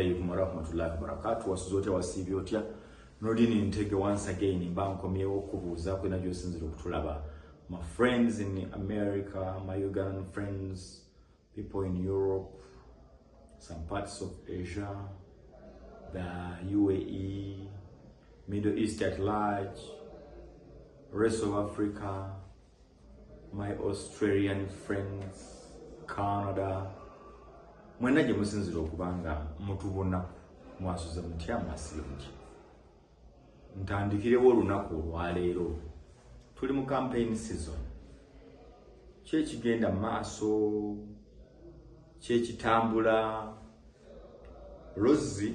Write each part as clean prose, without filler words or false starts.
alaikum wa rahmatullahi wa barakatuh. Wasuzote wasibye otya. Nodini Ntege once again mbankomyewo kubuuza kwena gy'osinzira okutulaba. My friends in America, my Ugandan friends, people in Europe, some parts of Asia, the UAE, Middle East at large, rest of Africa, my Australian friends, Canada. Mwena gye musinzira okubanga mutubona mwasuza mutya masirungi. Ntandikirewo olunaku olwaleero. Tuli mu campaign season. Kyekigenda maaso, kyekitambula. Luzi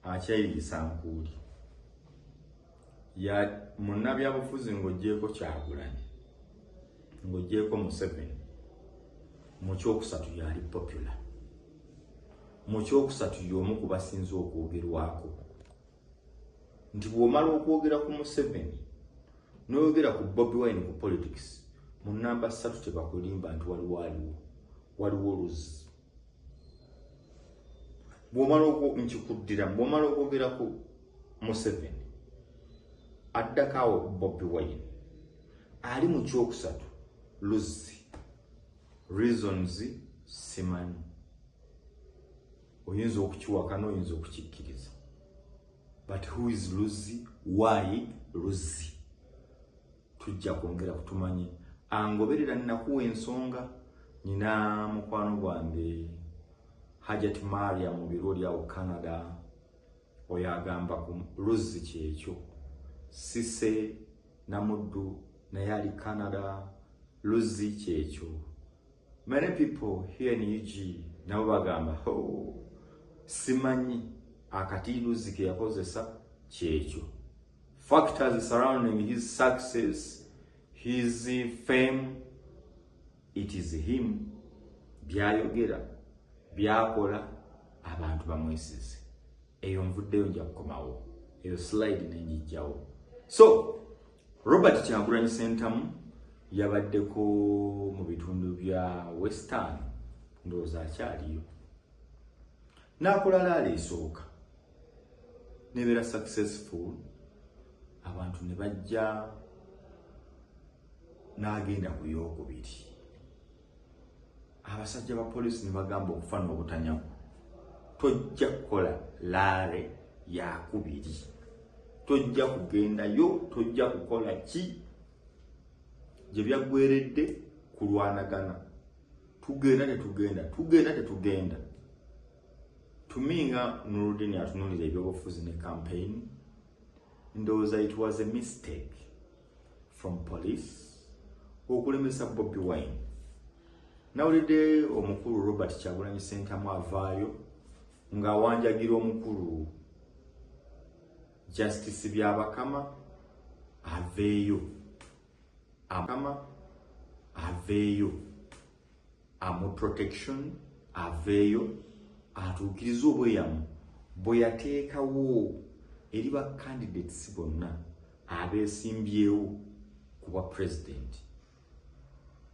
akyayirisa nkuuli. Ya munnabyabufuzi ng'oggyeko Kyagulanyi, ng'oggyeko Museveni. Mu kyokusatu yali popular. Mu kyokusatu y'omu ku basinze okwogerwako. Nti bw'omala okwogera ku Museveni n'oyogera ku Bobi Wine ku politics, mu namba 3 tebakulimba nti waliwo luzi. Bw'omala okwogera ku Museveni addakaawo Bobi Wine ali mu kyokusatu luzi. Reasons simanyi. Oyinza okukiwakana, oyinza okukikkiriza. But who is Luzi? Why Luzi? Tujja kwongera kutumanyi. Angoberera nnakuwa ensonga. Nina mukwano gwange Hajat Maria mu biro lyawo Canada. Oyo agamba ku Luzi kyekyo. Sise Namuddu naye ali Canada. Luzi kyekyo. Many people here in UG nabo bagamba simanyi akati Luzi ke yakozesa kyekyo. Factors surrounding his success, his fame, it is him. Byayogera, byakola, abantu bamwesize. Eyo nvuddeyo nja kukomawo. Eyo slide nenjijjawo. So, Robert Kyagulanyi Ssentamu yabaddeko mu bitundu bya Western, ndowooza akyaliyo. N'akola laala esooka. Nebeera successful. Abantu ne bajja n'agenda ku yookubiri. Abasajja ba poliisi ne bagamba okufana obutanyaku. Tojja kukola laale yakubiri. Tojja kugendayo, tojja kukola ki? Gye byaggweredde kulwanagana. Tugenda. Tuminga Nurudini atunulira ebyobufuzi ne campaign. Ndowooza it was a mistake from police okulemesa Bobi Wine. Nawulidde omukulu Robert Kyagulanyi Ssentamu avaayo ng'awanjagira omukulu Justice Byabakama aveeyo. Aveeyo. Amu protection aveeyo. Atuukiriza obweyamu bwe yateekawo eri ba candidates bonna abeesimbyewo kuba president.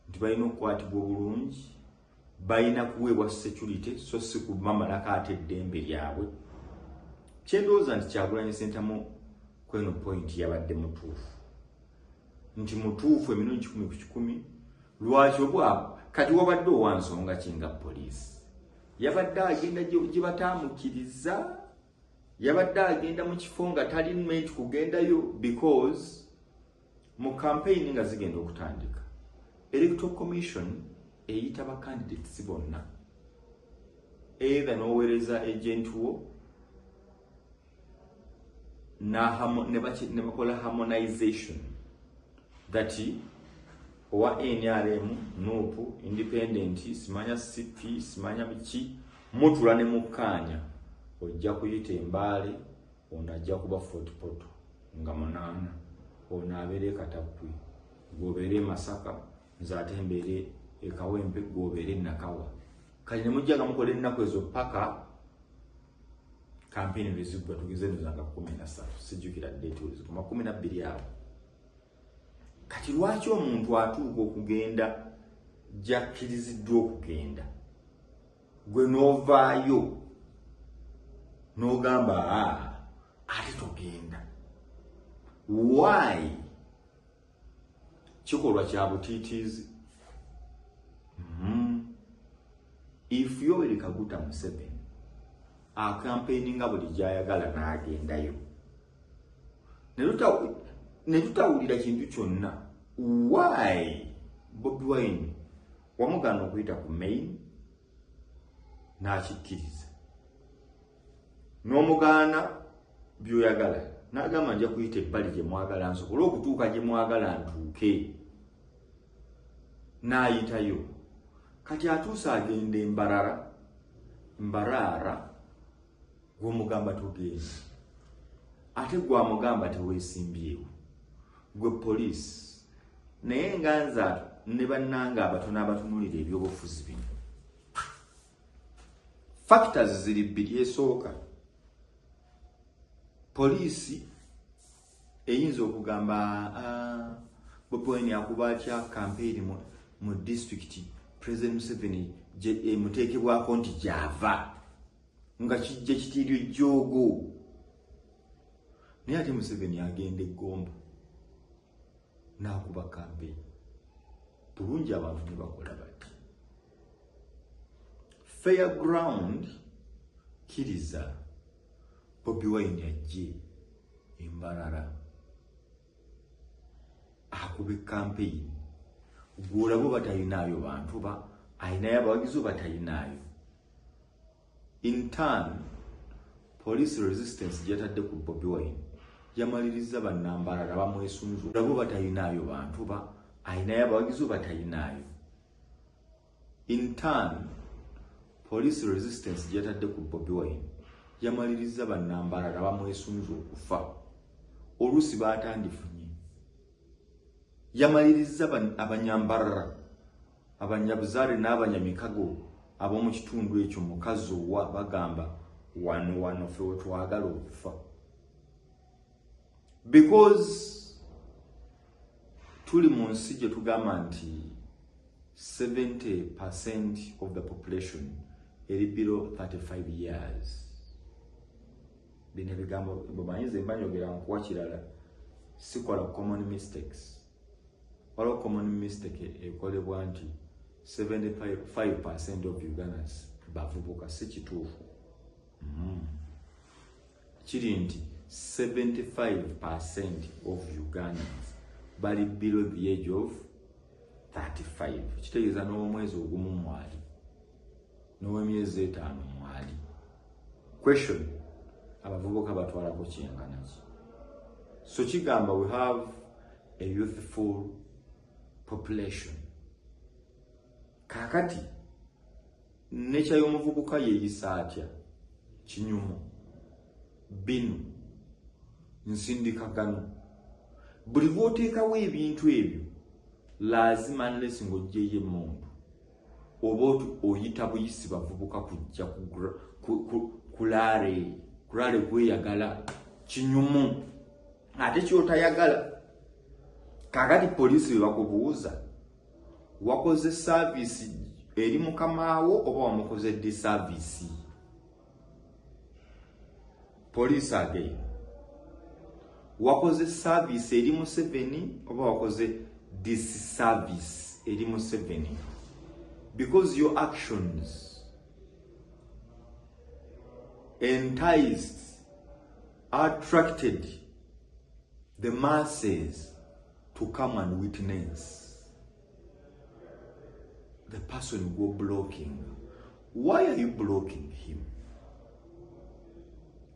Nti balina okukwatibwa obulungi, balina kuweebwa security, so si kubamalako ate eddembe lyabwe. Kyendowooza nti Kyagulanyi Ssentamu kweno point yabadde mutuufu. Nti mutuufu emirundi 10 ku 10. Lwaki obwabwe kati wabadde owansonga kinga poliisi. Yabadde agenda gye bataamukiriza. Yabadde agenda mu kifo nga talina meant kugendayo because mu campaign nga zigenda okutandika. Electoral Commission eyita ba candidates bonna. Either n'oweereza agent wo ne bakola harmonization that owa NRM, NUP, Independent, simanya CP, simanya biki, mutula ne mukanya. Ojja kuyita Mbale, onajja kuba Fort Poto nga 8, onaabere Katapwi, gobere Masaka, nzate mbere Kawempe, gobere Nakawa. Kali ne mujjaga mukole ennaku ezo paka campaign bizibwa tugize nzanga 13, sijjukira date ulizo 12 awo. Kati lwaki omuntu atuuka okugenda jakiriziddwa okugenda? gwe novaayo n'ogamba ate togenda. Why? Kikolwa kya butiitiizi. If Yoweri Kaguta Museveni akampeininga buli gy'ayagala n'agendayo ne tutawulira kintu kyonna, why Bobi Wine wamugana okuyita ku main n'akikkiriza, n'omugaana by'oyagala n'agamba nja kuyita ebbali gye mwagala nsobole okutuuka gye mwagala ntuuke, n'ayitayo. Kati atuuse agenda Mbarara gw'omugamba togenda, ate gwamugamba teweesimbyewo, gwe poliisi. Naye nga nze ne bannanga abatono abatunulira ebyobufuzi bino, factors ziri bbiri. Esooka, poliisi eyinza okugamba Bobi Wine akuba atya campaign mu district President Museveni muteekebwako nti gy'ava nga kijja kitiiryo jjoogo. Naye ate Museveni agenda Gombo n'akuba campaign. Bulungi abantu ne bakola bati. Fairground kiriza Bobi Wine ajje Mbarara akube campaign. Gwolabo batayinaayo bantu ba ayinayo abawagizi batayinaayo. In turn, police resistance gyatadde ku Bobi Wine yamaliriza bannambalala bamwesunzu. Gwolabo batayinaayo bantu ba ayinayo abawagizi batayinaayo. In turn, police resistance gyatadde ku Bobi Wine yamaliriza bannambalala bamwesunzu okufa. Oluusi batandifunye. Yamaliriza abanyambarara, abanyabuzaale n'abanyamikago ab'omu kitundu ekyo mukazi owa bagamba wano ffe wetwagala okufa. Because tuli mu nsi gye tugamba nti 70% of the population eri below 35 years. Bino ebigambo bumanyize mbanyogera nkuwa kirala, sikola common mistakes. Waliwo common mistake ekolebwa nti 75% of Ugandans bavubuka, si kituufu. Kiri nti 75% of Ugandans bali below the age of 35. Kitegeeza n'omwezi ogumu mwali, n'ow'emyezi 5 mwali. Question, abavubuka batwalako kyenkana ki? So kigamba we have a youthful population. Kakati necha y'omuvubuka yeeyisa atya? Kinyumu, binu, nsindikagano. Buli lw'oteekawo ebintu ebyo lazima unless ng'oggyeyo emmundu oba oyita buyisi bavubuka kujja kulaale kweyagala. Kinyumu ate ky'otayagala. Kakati poliisi bakubuuza wakoze service eri mukamaawo oba wamukoze disservice? Police again, wakoze service eri Museveni oba wakoze disservice eri Museveni? Because your actions enticed, attracted the masses to come and witness. The person go blocking. Why are you blocking him?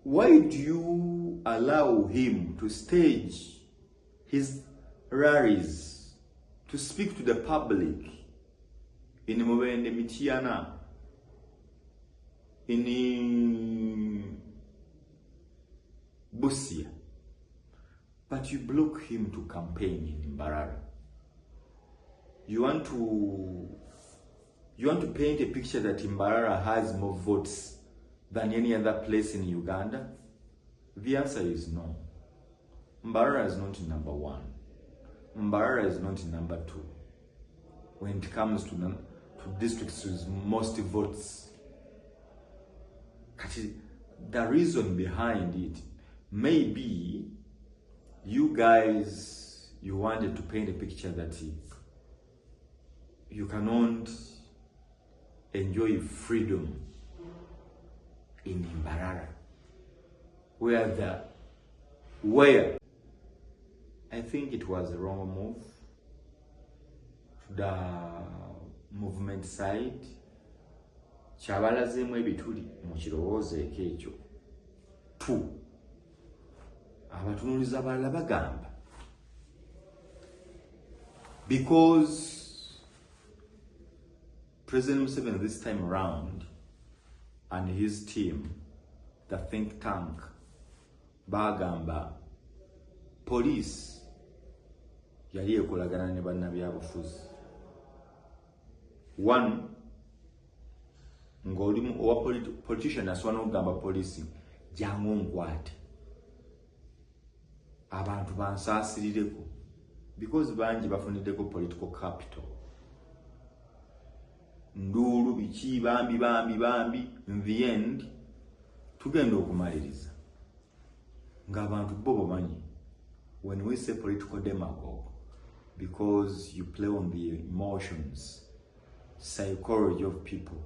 Why do you allow him to stage his rallies, to speak to the public in Mubende Mitiana, in Busia, but you block him to campaign in Mbarara? You want to paint a picture that Mbarara has more votes than any other place in Uganda? The answer is no. Mbarara is not number 1. Mbarara is not number 2. When it comes to districts with most votes The reason behind it may be you guys, you wanted to paint a picture that you cannot enjoy freedom in Mbarara, where I think it was a wrong move to the movement side. Chabalazemu ebituli mu kirowoozo ekyo tu abatunuliza abalala bagamba, because President Museveni this time around and his team, the think tank, bagamba police yali ekolagana ne bannabyabufuzi. One, ng'oli owa politician aswana okugamba police jangu nkwate abantu bansaasirireko, because bangi bafuniddeko political capital. Ndulu biki bambi in the end tugenda okumaliriza ng'abantu bo bamanyi, when we say political demagogue, because you play on the emotions, psychology of people.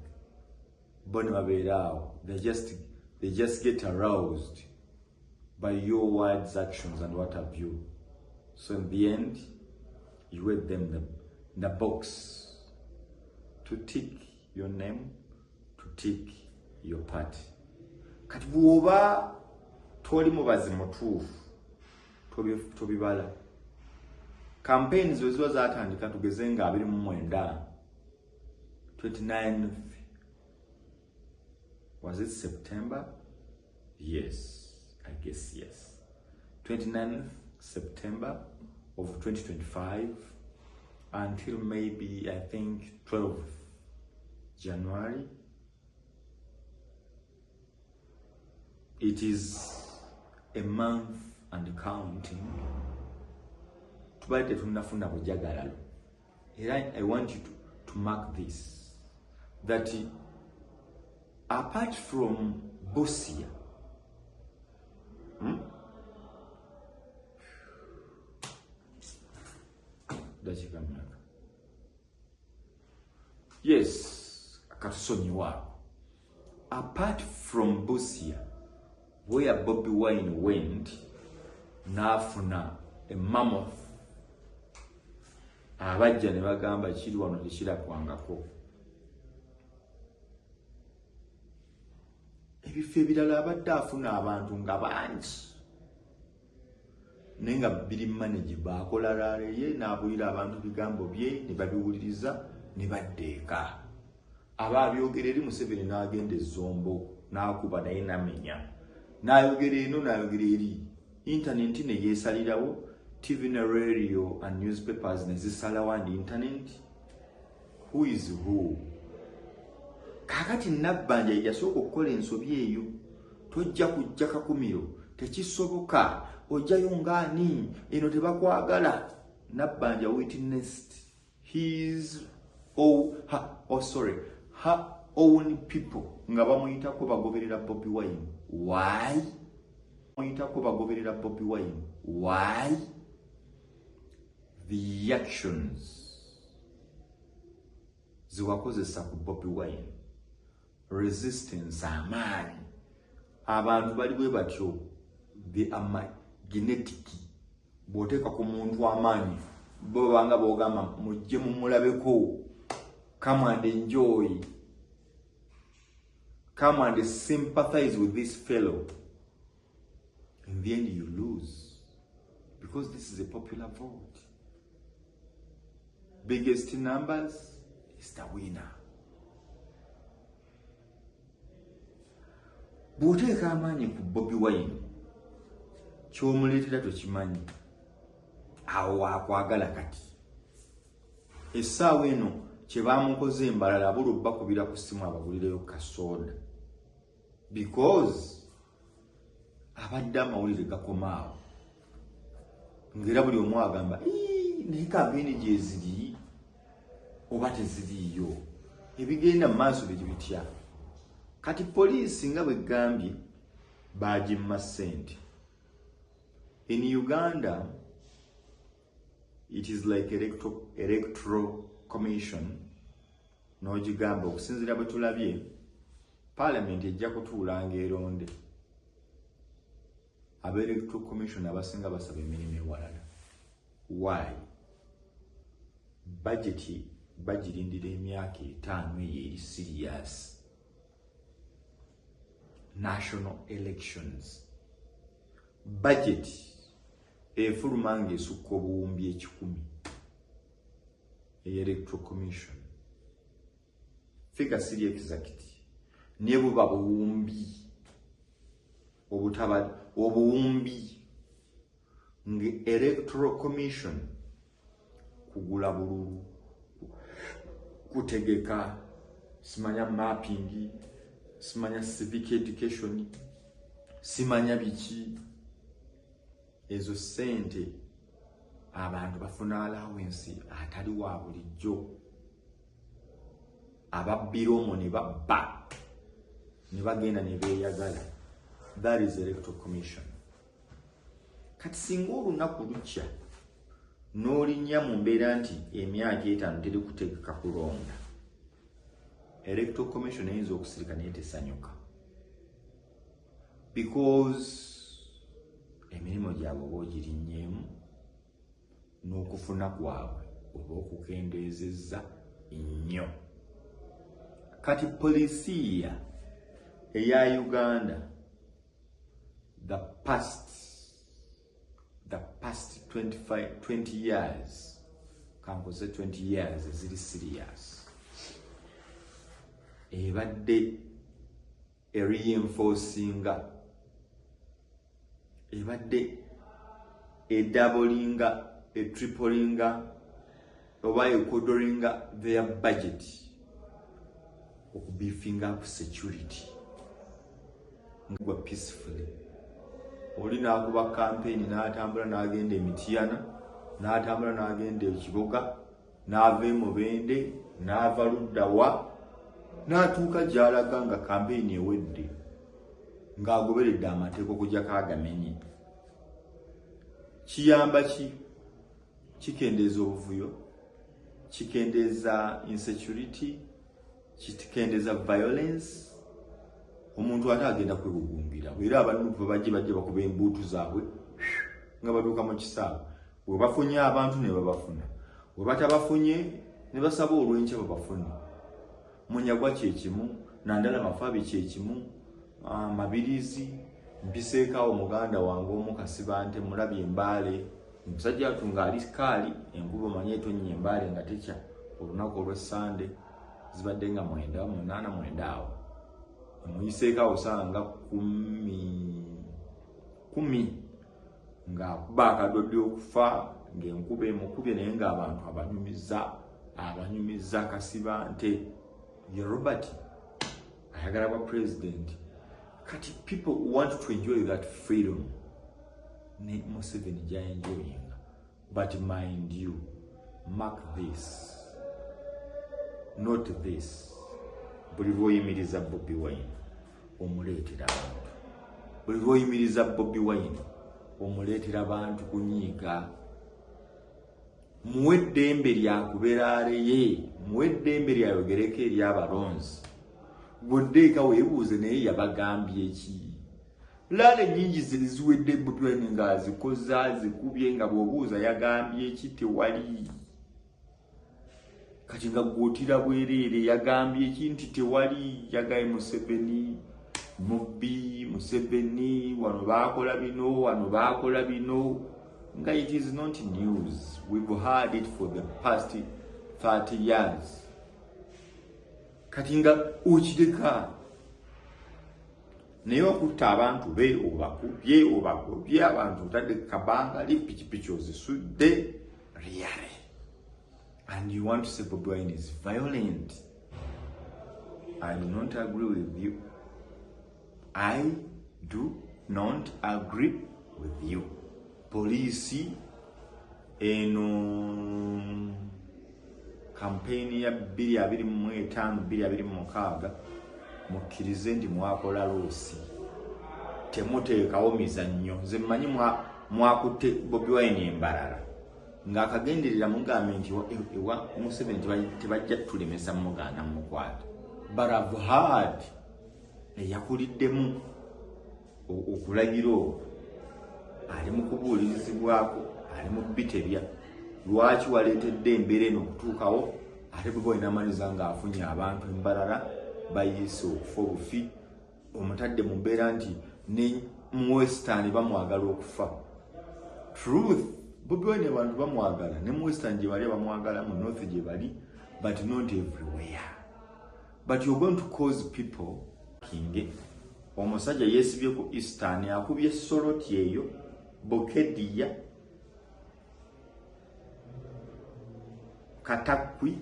They just get aroused by your words, actions, and what have you. So in the end, you weigh them in the box to tick your name, to tick your party. Kati bwoba toli mubazi mutuufu tobibala. Campaigns ziba zatandika tugeze nga 29th, 29th, was it September? Yes, I guess yes. 29th September of 2025 until maybe, I think, 12th January. It is a month and counting. I want you to mark this, that apart from Busia, yes, apart from Busia, where Bobi Wine went, nafuna a mammoth, abajja ne bagamba kiri wano tekirakwangako. Ebifo ebirala abadde afuna abantu nga bangi naye nga biri manage bakola laaleye n'abulira abantu bigambo bye ne babiwuliriza ne baddeeka. Aba abyogera eri Museveni n'agenda ezombo n'akuba naye namenya, n'ayogera eno n'ayogera eri. Internet ne yeesalirawo, TV na radio and newspapers ne zisalawo and internet. Who is who? Kakati Nabbanja yasooka okukola ensobi eyo, tojja kujja Kakumiro, tekisoboka, ojjayo ng'ani, eno tebakwagala. Nabbanja witnessed her own people nga bamuyitako bagoberera Bobi Wine. Why? Bamuyitako bagoberera Bobi Wine. Why? The actions ziwakozesa ku Bobi Wine. Resistance amaanyi. Abantu bali bwe batyo, they are magnetic. Bw'oteeka ku muntu amaanyi, bo banga bw'ogamba mujje mumulabeko. Come and enjoy. Come and sympathize with this fellow. In the end, you lose. Because this is a popular vote. Biggest numbers is the winner. Bw'oteeka amaanyi ku Bobi Wine, ky'omuleetera tokimanyi. Awo waakwagala kati. Essaawa eno kye baamukoze embalala abula bakubira ku ssimu abagulireyo kasoda. Because abadde amawulire gakomaawo. Ngera buli omu agamba, naye kampeyini gye ziri oba teziriiyo. Ebigenda mu maaso bye bitya. Kati police nga bwe gambye bagimma ssente. In Uganda, it is like electoral commission. N'ogigamba okusinziira bwe tulabye, parliament ejja kutuulanga eronde. Aba electoral commission abasinga basaba emirimu ewalala. Why? Budget bagirindira emyaka 5 eri serious. National elections. Budget efuluma ng'esukka obuwumbi 10,000 electoral commission. Figure siri exact. Niye buba buwumbi obuwumbi nge electoral commission kugula bululu, kutegeka, simanya mapping, simanya civic education, simanya biki. Ezo sente abantu bafuna allowance atali wa bulijjo. Ababiromo ne babba ne bagenda ne beeyagala. That is electoral commission. Kati singa olunaku lukya n'olinnya mu mbeera nti emyaka 5 teri kutegeka kulonda, electoral commission eyinza okusirika naye tesanyuka, because emirimu gyabwe oba ogirinnyeemu n'okufuna kwabwe oba okukendeezezza nnyo. Kati polisiya eya Uganda, the past 20 years, kankoze 20 years eziri serious, ebadde reinforcinga, ebadde doublinga, triplinga, oba equadoringa their budget okubeefing up security ngwa peacefully. Oli nakuba campaign n'atambula n'agenda Emityana, n'atambula n'agenda Ekiboga, n'ava e Mubende, n'ava Luddawa, n'atuuka gy'alaga nga campaign ewedde, ng'agoberedde amateeko kujja kagamenye. Kiyamba ki? Kikendeeza obuvuyo, kikendeeza insecurity, kikendeeza violence. Omuntu ate agenda kwegugumbira. Era abantu bajje bakuba embuutu zaabwe nga batuuka mu kisaawe. Bwe bafunye abantu ne babafuna. Bwe batabafunye ne basaba olw'enkya babafune. Munyagwa kye kimu, Nandala Mafabi kye kimu, Mabirizi, mpiseekaawo muganda wange omu Kasibante mulabye Mbaale. Omusajja atunga ali kaali, enkuba omanye etonnya Mbaale nga tekya. Olunaku olw'Essande zibadde nga 9 awo. Muyiseeka osanga 10 nga kuba akadodde okufa ng'enkuba emukubye naye ng'abantu abanyumiza Kasibante. Ye Robert ayagala bwa president. Kati people want to enjoy that freedom. Ne Museveni ja enjoying. But mind you, mark this, not this. Buli lw'oyimiriza Bobi Wine omuleetera abantu. Buli lw'oyimiriza Bobi Wine omuleetera abantu kunyiiga. Muwe eddembe lyakubeera aleye, muwe eddembe lyayogereko eri abalonzi. Bw'oddeeka weebuuze naye yabagambye ki? Laala ennyingi ziwedde Bobi Wine ng'azikoze azikubye nga bw'obuuza yagambye ki? Tewali. Kati nga gwotira bwereere yagambye ekinti tewali. Yagaye Museveni, Mubbi, Museveni, wano baakola bino, wano baakola bino. Nga it is not news. We've heard it for the past 30 years. Kati nga okireka naye okutta abantu be obakubye obagobye abantu otadde kabanga li pikipiki ozisudde really. And you want to say Bobi Wine is violent. I do not agree with you. I do not agree with you. Police eno campaign ya 2025-2026 mukkirize ndi mwakola loosi temuteekawo mizannyo nze mmanyi mwakutte Bobi Wine embalala ng'akagenderera mugambe nti ewa Museveni tebajja tulemesa mugaana mukwata but I've heard eyakuliddemu okulagira ali mu kubuulirizibwako ali mu bitebya lwaki waleetedde embeera eno okutuukawo ate Bobi Wine amaliza ng'afunye abantu embalala bayiise okufa obufi omutadde mu mbeera nti ne mu Western bamwagala okufa. Truth, Bobi Wine abantu bamwagala ne mu Western gye bali bamwagala, mu North gye bali, but not everywhere. But you're going to cause people kinge omusajja yeesibye ku Eastern akubye Soroti eyo Bokedia Katakwi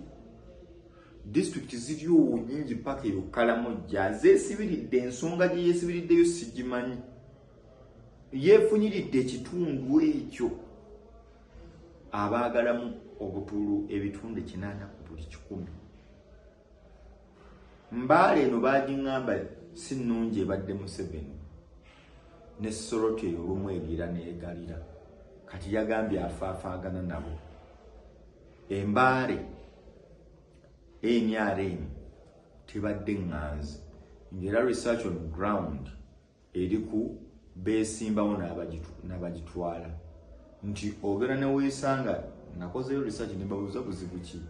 district ziriyo nyingi paka eyo Kalamoja zeesibiridde ensonga gye yeesibiriddeyo sigimanyi yeefunyiridde ekitundu ekyo abaagalamu obutulu ebitundu 8 ku buli 100. Mbale eno bagiŋŋamba si nnungi ebadde Museveni ne Soroti eyo olumu egira neegalira kati yagambye afaafaagana nabo. Embale NRM tebadde ŋŋanzi ng'era research on ground eri ku beesimbawo n'abagitwala nti ogera ne weesanga nakozeyo research ne babuuza buzibu ki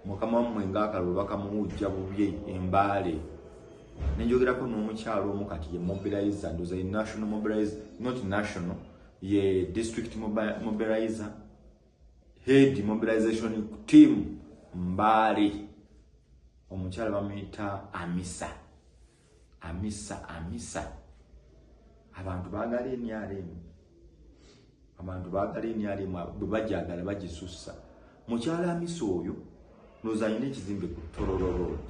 mukama wammwe ng'akalulu bakamuwujja bubye Embale nenjogerako n'omukyalo omu kati ye mobilizer ndoza ye national mobilizer not national ye district mobilizer head mobilization team Mbale omukyala bamuyita Amisa abantu baagala NRM bwe bajagala bagisussa mukyala Amisa oyo noza alina ekizimbe ku Tororo Road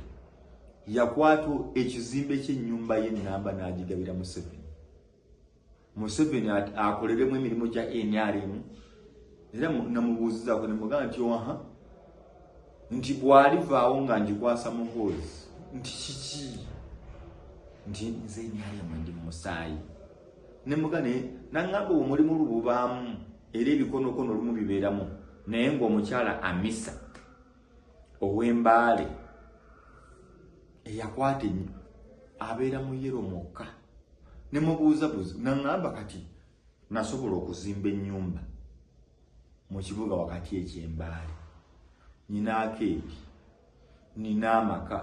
yakwata ekizimbe ky'ennyumba y'ennamba n'agigabira Museveni akoleremu emirimu gya NRM era namubuuzizaako ne mugamba nti waha nti bw'alivaawo nga njikwasa muhoozi nti kiki nti nze NRM ndi musaayi ne mugane naŋŋamba omulimu lububaamu era ebikonokono olumu bibeeramu naye ng'omukyala Amisa ow'Embale eyakwata abeera mu yero mokka ne mubuuzabuuza naŋŋamba kati nasobola okuzimba ennyumba mu kibuga wakati eky'Embale nina akeedi nina amaka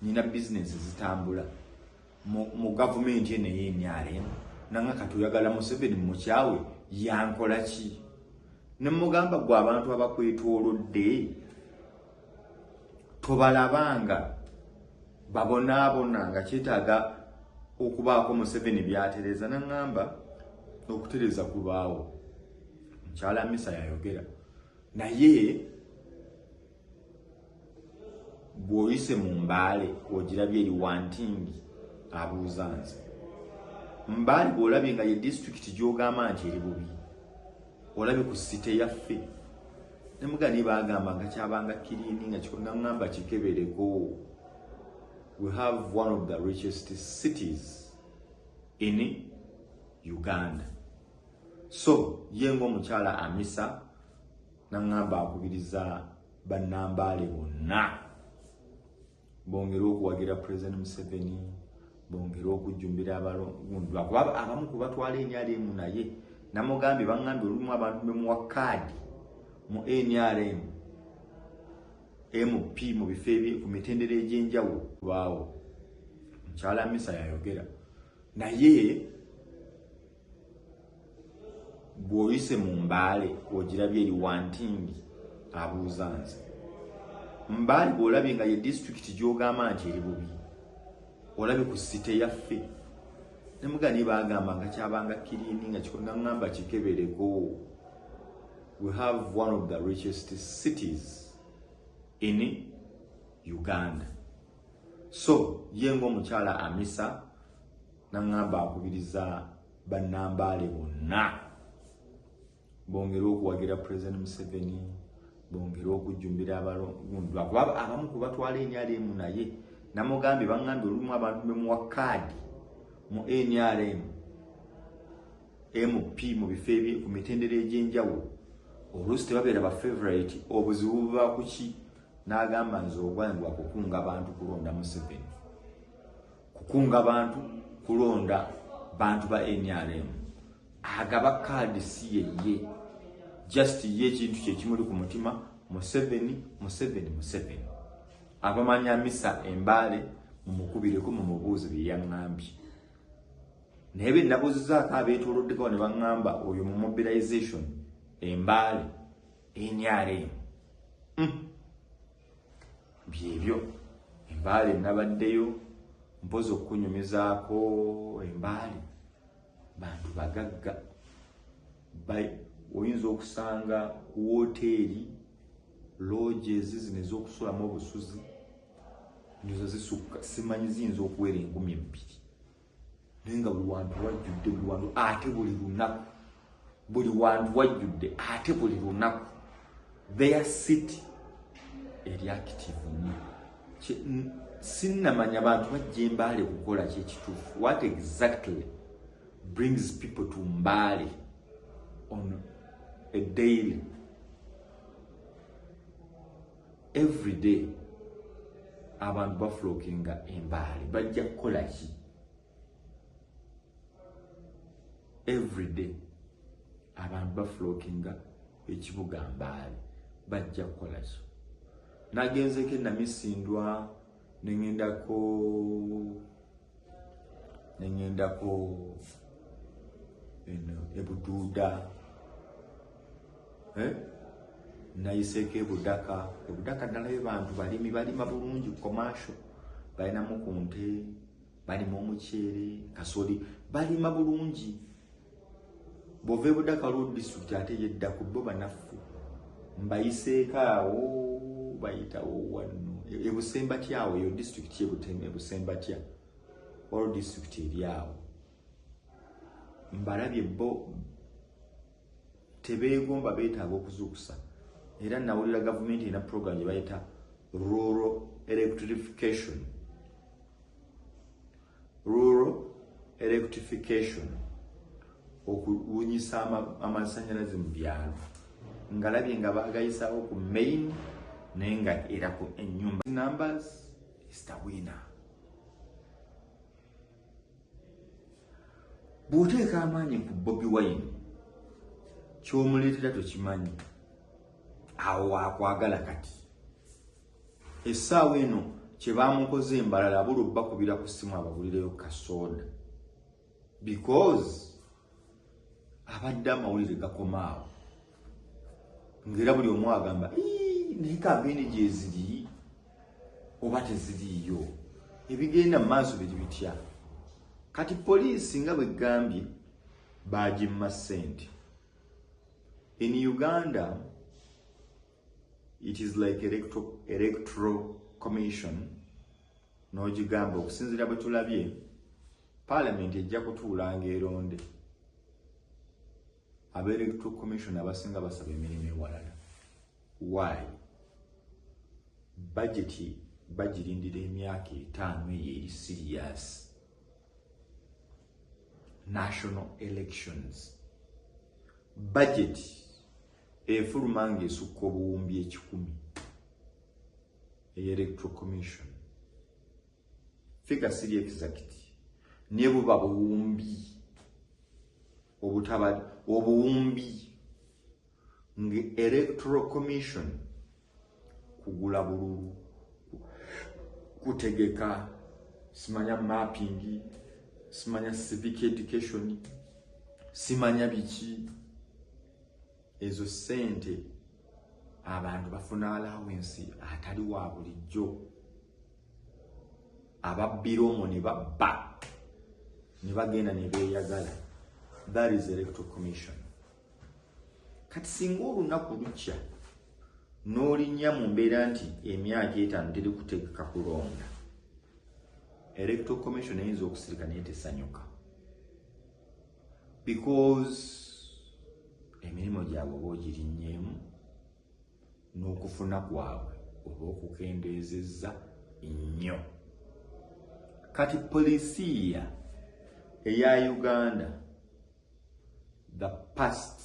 nina bizinesi zitambula mu gavumenti eno ey'NRM nanga kati oyagala Museveni mukyawe yankola ki ne mugamba gwe abantu abakwetoolodde tobalabanga babonaabona nga kyetaaga okubaako Museveni byatereza naŋŋamba okutereza kubaawo mukyala Amisa yayogera naye bw'oyise mu Mbale ogirabye eri wantingi abuuza nze Mbale bw'olabye nga ye district gy'ogamba nti eri bubi olabye ku site yaffe ne mugani baagamba nga kyabanga kiriini nga kikonaŋŋamba kikebereko. We have one of the richest cities in Uganda. So ye ng'omukyala Amisa naŋŋamba akubiriza bannambale bonna bongera okuwagira President Museveni bongera okujjumbira abamu ku batwala NRM naye namugambye baŋŋambye olumu abantu bemuwa kaadi mu NRM MP mu bifo ku mitendera egy'enjawulo baawo mukyala Amisa yayogera naye bw'oyise mu Mbale ogirabye eri wantingi abuuza nze Mbale bw'olabye nga ye district gy'ogamba nti eri bubi olabye ku site yaffe ne mugani baagamba nga kyabanga kiriini nga kikonaŋŋamba kikebereko. We have one of the richest cities in Uganda. So ye ng'omukyala Amisa naŋŋamba akubiriza bannambale bonna bongera okuwagira President Museveni bongera okujjumbira abamu ku batwala NRM naye namugambe bangambe olumu abantu bemuwa kaadi mu NRM MP mu bifo ebye ku mitendera egy'enjawulo oluusi tebabeera ba favorite obuzibu buba kuki n'agamba nze ogwange gwa kukunga abantu kulonda Museveni kukunga abantu kulonda bantu ba NRM agaba kaadi si ye just ye ekintu kyekimuli ku mutima Museveni abamanya misa embale mumukubireko mumubuuze bye yaŋŋambye naye be nabuuzizaako abeetooloddeko ne baŋŋamba oyo mu mobilization embale NRM byebyo embale nabaddeyo mpozi okunyumizaako embale bantu bagagga oyinza okusanga ku woteeri lodges zino ez'okusulamu obusuzi nizo zisukka simanyi ziyinza okuwera 2,000 naye nga buli wantu wajjudde buli wantu ate buli lunaku buli wantu wajjudde ate buli lunaku their city eri active nnyo sinnamanya bantu bajja Mbale kukola ki ekituufu what exactly brings people to Mbale on a daily every day abantu baflokinga Mbale bajja kukola ki every day abantu baflokinga ekibuga Mbale bajja kukola ki nagenzeko namisindwa nengendako ebuduuda nayiseko ebudaka nalabe bantu balima bulungi commercial balinamu ku nte balima omuceere kasoli balima bulungi bove budaka road district ate yedda ku bo banafu mbayiseeko awo bayitawo wano ebusembatya awo yo district yebuteme ebusembatya all district eri awo mbalabye bo tebeegomba beetaaga okuzuukusa era nawulira gavumenti ina program gye bayita rural electrification okuwunyisa amasannyalaze mu byalo ngalabye nga bagayisaawo ku main naye nga era ku ennyumba numbers is the winner. Bw'oteeka amaanyi ku Bobi Wine ky'omuleetera tokimanyi awo akwagala kati essaawa eno kye baamukoze embalala abula obbakubira ku ssimu ababulireyo kasooda because abadde amawulire gakomaawo ng'era buli omu agamba naye kampeeni gye ziri oba teziriiyo ebigenda mu maaso biri bitya kati poliisi nga bwe gambye baagimma ssente. In Uganda it is like electoral commission n'ogigamba okusinziira bwe tulabye parliament ejja kutuulanga eronde aba electoral commission abasinga basaba emirimu ewalala. Why? Budget bagirindira emyaka 5 eyo eri serious. National elections budget efulumanga esukka obuwumbi 10 electoral commission figure siri exact niye buba buwumbi obutabali obuwumbi nge electoral commission kugula bululu kutegeka simanya mapping simanya civic education simanya biki ezo sente abantu bafuna allowance atali wa bulijjo ababbiromo ne babba ne bagenda ne beeyagala. That is electoral commission. Kati singa olunaku lukya n'olinnya mu mbeera nti emyaka 5 teri kutegeka kulonda electoral commission eyinza okusirika naye tesanyuka because emirimu gyabwe oba ogirinnyeemu n'okufuna kwabwe oba okukendeezezza nnyo kati polisi eya Uganda the past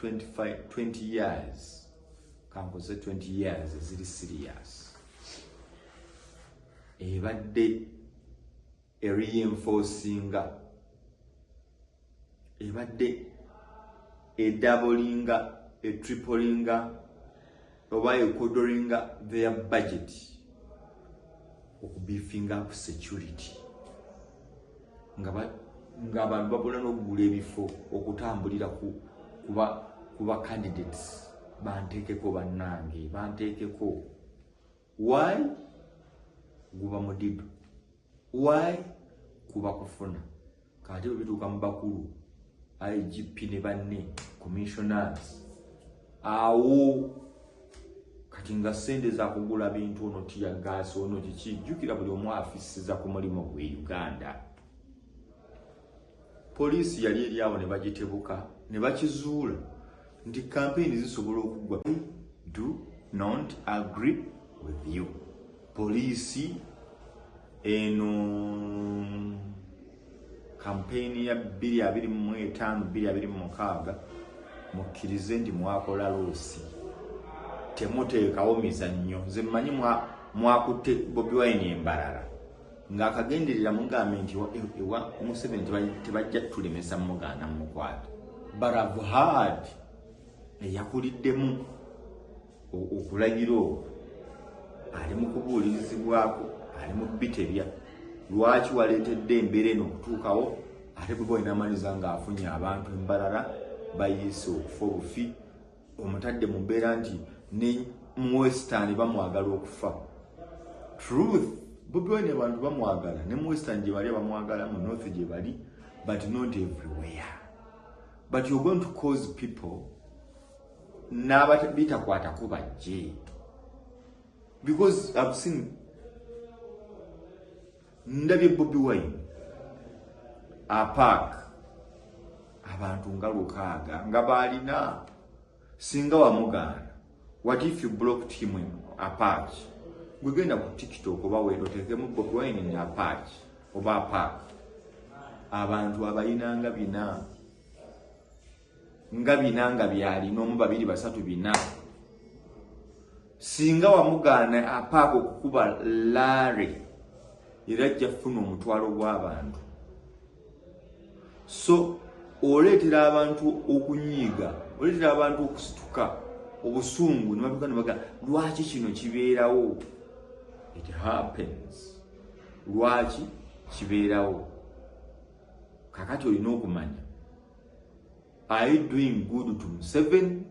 20 years kankoze 20 years ziri serious ebadde reinforcinga ebadde doublinga triplinga oba equadringa their budget okubeefinga up security nga abantu babula n'okugula ebifo okutambulira kuba candidates banteekeko bannange banteekeko why guba mudido why kuba kufuna kati bituuka mu bakulu IGP ne banne commissioners awo kati nga sente za kugula bintu ono tiya gas ono kikijjukira buli omu afisiza ku mulimu gwe Uganda. Polisi yali eri awo ne bagitebuka ne bakizuula nti campaign zisobola okugwa. Do not agree with you. Polisi eno campaign ya 2025-2026 mukkirize ndi mwakola loosi temuteekawo mizannyo nze mmanyi mwakutte Bobi Wine embalala ng'akagenderera mugambe nti ewa Museveni tebajja tulemesa mugaana mukwata but I've heard eyakuliddemu okulagiro ali mu kubuulirizibwako ali mu bitebya lwaki waleetedde embeera eno okutuukawo ate Bobi Wine amaliza ng'afunye abantu embalala bayise okufa obufi omutadde mu mbeera nti ne mu Western bamwagala okufa. Truth, Bobi Wine abantu bamwagala ne mu Western gye bali bamwagala mu North gye bali but not everywhere. But you're going to cause people bitakwata kuba je because I've seen ndabye Bobi Wine park abantu nga 6 nga balina singa wamugaana. What if you blocked him apart? Gwegenda ku TikTok oba weerotekemu Bobi Wine ni apart oba park abantu abayinanga bina nga byali n'omu 2 3 bina singa wamugaana apart okukuba lare era jafuna omutwalo gw'abantu. So oleetera abantu okunyiiga oleetera abantu okusituka obusungu nebaga lwaki kino kibeerawo. It happens. Lwaki kibeerawo kakati olina okumanya are you doing good to Museveni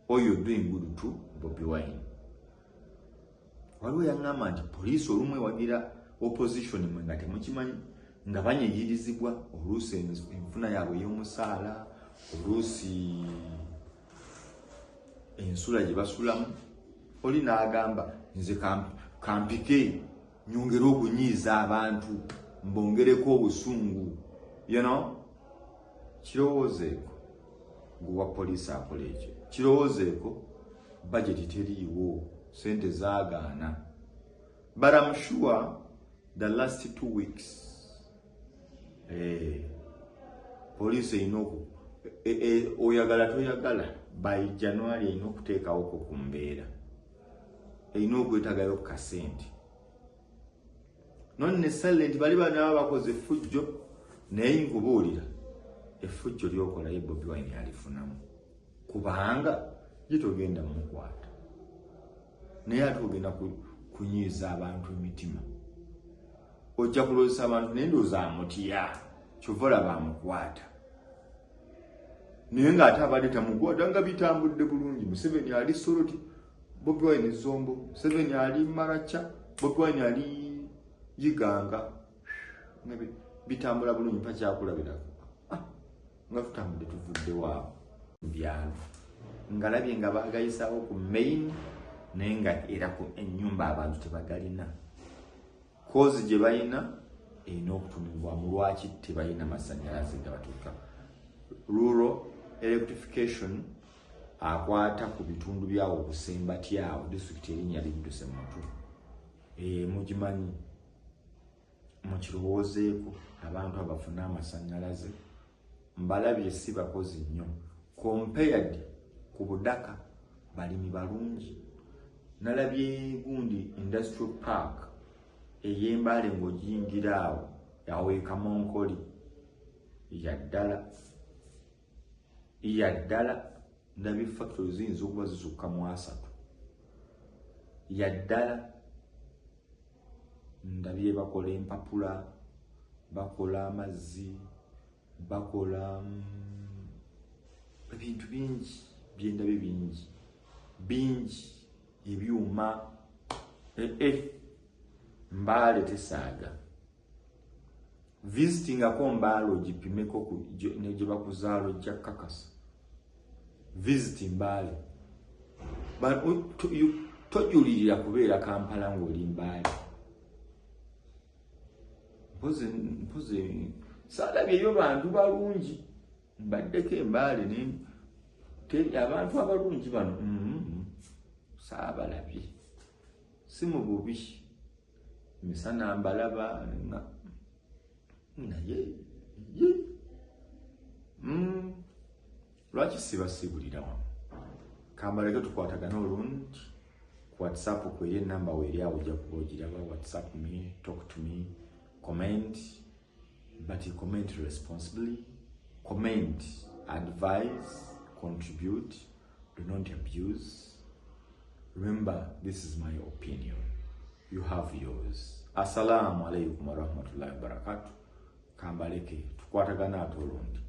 or you're doing good to Bobi Wine. Waliwo yaŋŋamba nti poliisi olumu ewagira opposition mwe nga temukimanyi nga banyigirizibwa oluusi enfuna yaabwe y'omusaala oluusi ensula gye basulamu oli n'agamba nze kampike nyongere okunyiiza abantu mbongereko obusungu kirowoozeeko guwa poliisi akola ekyo kirowoozeeko budget teriiwo sente zaagaana. But I'm sure the last 2 weeks poliisi erina oyagala toyagala by January erina okuteekawoko ku mbeera erina okwetagayo kasente non necessarily nti bali banaba bakoze effujjo naye nkubuulira effujjo lyokolayo Bobi Wine yalifunamu kubanga ye togenda mukwata naye ate ogenda kunyiiza abantu emitima ojja kulozesa abantu naye ndowooza amutya kyova olaba amukwata naye ng'ate abadde tamukwata nga bitambudde bulungi. Museveni ali Soroti Bobi Wine Zombo Museveni ali Maracha Bobi Wine ali Yiganga bitambula bulungi mpakyakulabirako nga tutambudde tuvudde waabo byalo nga labye nga bagayisaawo ku main naye nga era ku ennyumba abantu tebagalina kozi gye balina erina okutumibwa mu lwaki tebalina masannyalaze gabatuuka. Rural electrification akwata ku bitundu byawo okusemba tyawo disitulikiti erinnya lidduse mutu mugimanyi mukirowoozeeko abantu abafuna amasannyalaze mbalabye si bakozi nnyo compared ku budaka balimi balungi. Nalabye gundi industrial park ey'Embale ng'ogiyingira awo yaweeka Monkoli yaddala ndabye factory ziyinza okuba zizukka mu 3 yaddala. Ndabye bakola empapula, bakola amazzi, bakola ebintu bingi byendabye bingi ebyuma. Mbale tesaaga visitingako Mbale ogipimeko gye bakuzaala ojja kakasa visit Mbale tojulirira kubeera Kampala ng'oli Mbale. Mpoze saalabyeyo bantu balungi mbaddeko Mbale teri abantu abalungi bano saabalabye si mu bubi misana mbalaba naye lwaki sibasibulira wamu kambaleke tukwatagana olundi ku WhatsApp kweri enamba weeri awo ojja kuba ogiraba. WhatsApp me, talk to me, comment, but you comment responsibly. Comment, advise, contribute, do not abuse. Remember, this is my opinion. You have yours. Assalamu alaikum warahmatullahi wabarakatuh. Kambaleke tukwatagana ate olundi.